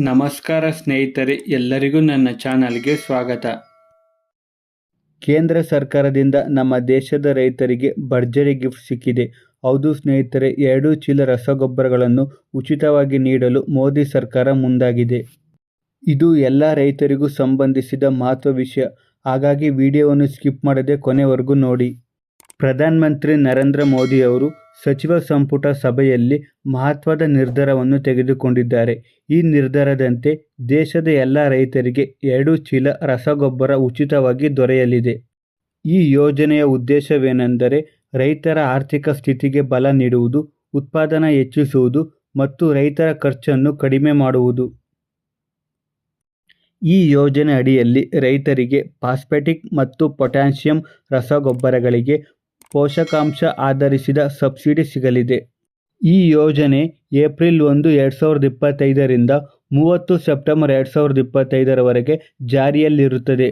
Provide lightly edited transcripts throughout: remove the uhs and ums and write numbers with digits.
ನಮಸ್ಕಾರ ಸ್ನೇಹಿತರೆ, ಎಲ್ಲರಿಗೂ ನನ್ನ ಚಾನಲ್ಗೆ ಸ್ವಾಗತ. ಕೇಂದ್ರ ಸರ್ಕಾರದಿಂದ ನಮ್ಮ ದೇಶದ ರೈತರಿಗೆ ಭರ್ಜರಿ ಗಿಫ್ಟ್ ಸಿಕ್ಕಿದೆ. ಹೌದು ಸ್ನೇಹಿತರೆ, 2 ಚೀಲ ರಸಗೊಬ್ಬರಗಳನ್ನು ಉಚಿತವಾಗಿ ನೀಡಲು ಮೋದಿ ಸರ್ಕಾರ ಮುಂದಾಗಿದೆ. ಇದು ಎಲ್ಲ ರೈತರಿಗೂ ಸಂಬಂಧಿಸಿದ ಮಹತ್ವ ವಿಷಯ. ಹಾಗಾಗಿ ವಿಡಿಯೋವನ್ನು ಸ್ಕಿಪ್ ಮಾಡದೆ ಕೊನೆವರೆಗೂ ನೋಡಿ. ಪ್ರಧಾನಮಂತ್ರಿ ನರೇಂದ್ರ ಮೋದಿ ಅವರು ಸಚಿವ ಸಂಪುಟ ಸಭೆಯಲ್ಲಿ ಮಹತ್ವದ ನಿರ್ಧಾರವನ್ನು ತೆಗೆದುಕೊಂಡಿದ್ದಾರೆ. ಈ ನಿರ್ಧಾರದಂತೆ ದೇಶದ ಎಲ್ಲ ರೈತರಿಗೆ 2 ಚೀಲ ರಸಗೊಬ್ಬರ ಉಚಿತವಾಗಿ ದೊರೆಯಲಿದೆ. ಈ ಯೋಜನೆಯ ಉದ್ದೇಶವೇನೆಂದರೆ ರೈತರ ಆರ್ಥಿಕ ಸ್ಥಿತಿಗೆ ಬಲ ನೀಡುವುದು, ಉತ್ಪಾದನೆ ಹೆಚ್ಚಿಸುವುದು ಮತ್ತು ರೈತರ ಖರ್ಚನ್ನು ಕಡಿಮೆ ಮಾಡುವುದು. ಈ ಯೋಜನೆ ಅಡಿಯಲ್ಲಿ ರೈತರಿಗೆ ಫಾಸ್ಫೇಟಿಕ್ ಮತ್ತು ಪೊಟ್ಯಾಷಿಯಂ ರಸಗೊಬ್ಬರಗಳಿಗೆ ಪೋಷಕಾಂಶ ಆಧರಿಸಿದ ಸಬ್ಸಿಡಿ ಸಿಗಲಿದೆ. ಈ ಯೋಜನೆ ಏಪ್ರಿಲ್ 1, 2025 ರಿಂದ 30 ಸೆಪ್ಟೆಂಬರ್ 2025 ರವರೆಗೆ ಜಾರಿಯಲ್ಲಿರುತ್ತದೆ.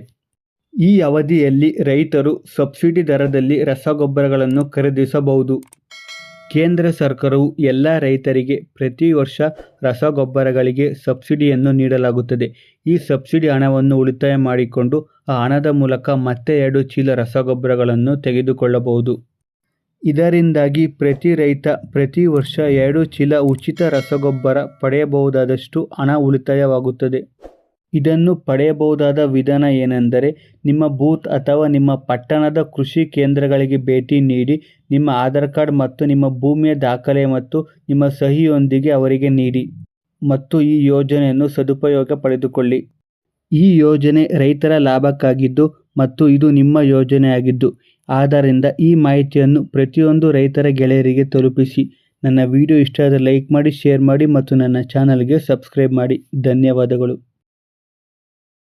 ಈ ಅವಧಿಯಲ್ಲಿ ರೈತರು ಸಬ್ಸಿಡಿ ದರದಲ್ಲಿ ರಸಗೊಬ್ಬರಗಳನ್ನು ಖರೀದಿಸಬಹುದು. ಕೇಂದ್ರ ಸರ್ಕಾರವು ಎಲ್ಲ ರೈತರಿಗೆ ಪ್ರತಿ ವರ್ಷ ರಸಗೊಬ್ಬರಗಳಿಗೆ ಸಬ್ಸಿಡಿಯನ್ನು ನೀಡಲಾಗುತ್ತದೆ. ಈ ಸಬ್ಸಿಡಿ ಹಣವನ್ನು ಉಳಿತಾಯ ಮಾಡಿಕೊಂಡು ಆ ಹಣದ ಮೂಲಕ ಮತ್ತೆ 2 ಚೀಲ ರಸಗೊಬ್ಬರಗಳನ್ನು ತೆಗೆದುಕೊಳ್ಳಬಹುದು. ಇದರಿಂದಾಗಿ ಪ್ರತಿ ರೈತ ಪ್ರತಿ ವರ್ಷ 2 ಚೀಲ ಉಚಿತ ರಸಗೊಬ್ಬರ ಪಡೆಯಬಹುದಾದಷ್ಟು ಹಣ ಉಳಿತಾಯವಾಗುತ್ತದೆ. ಇದನ್ನು ಪಡೆಯಬಹುದಾದ ವಿಧಾನ ಏನೆಂದರೆ, ನಿಮ್ಮ ಬೂತ್ ಅಥವಾ ನಿಮ್ಮ ಪಟ್ಟಣದ ಕೃಷಿ ಕೇಂದ್ರಗಳಿಗೆ ಭೇಟಿ ನೀಡಿ ನಿಮ್ಮ ಆಧಾರ್ ಕಾರ್ಡ್ ಮತ್ತು ನಿಮ್ಮ ಭೂಮಿಯ ದಾಖಲೆ ಮತ್ತು ನಿಮ್ಮ ಸಹಿಯೊಂದಿಗೆ ಅವರಿಗೆ ನೀಡಿ ಮತ್ತು ಈ ಯೋಜನೆಯನ್ನು ಸದುಪಯೋಗ ಪಡೆದುಕೊಳ್ಳಿ. ಈ ಯೋಜನೆ ರೈತರ ಲಾಭಕ್ಕಾಗಿದ್ದು ಮತ್ತು ಇದು ನಿಮ್ಮ ಯೋಜನೆಯಾಗಿದ್ದು, ಆದ್ದರಿಂದ ಈ ಮಾಹಿತಿಯನ್ನು ಪ್ರತಿಯೊಂದು ರೈತರ ಗೆಳೆಯರಿಗೆ ತಲುಪಿಸಿ. ನನ್ನ ವಿಡಿಯೋ ಇಷ್ಟ ಆದರೆ ಲೈಕ್ ಮಾಡಿ, ಶೇರ್ ಮಾಡಿ ಮತ್ತು ನನ್ನ ಚಾನಲ್ಗೆ ಸಬ್ಸ್ಕ್ರೈಬ್ ಮಾಡಿ. ಧನ್ಯವಾದಗಳು.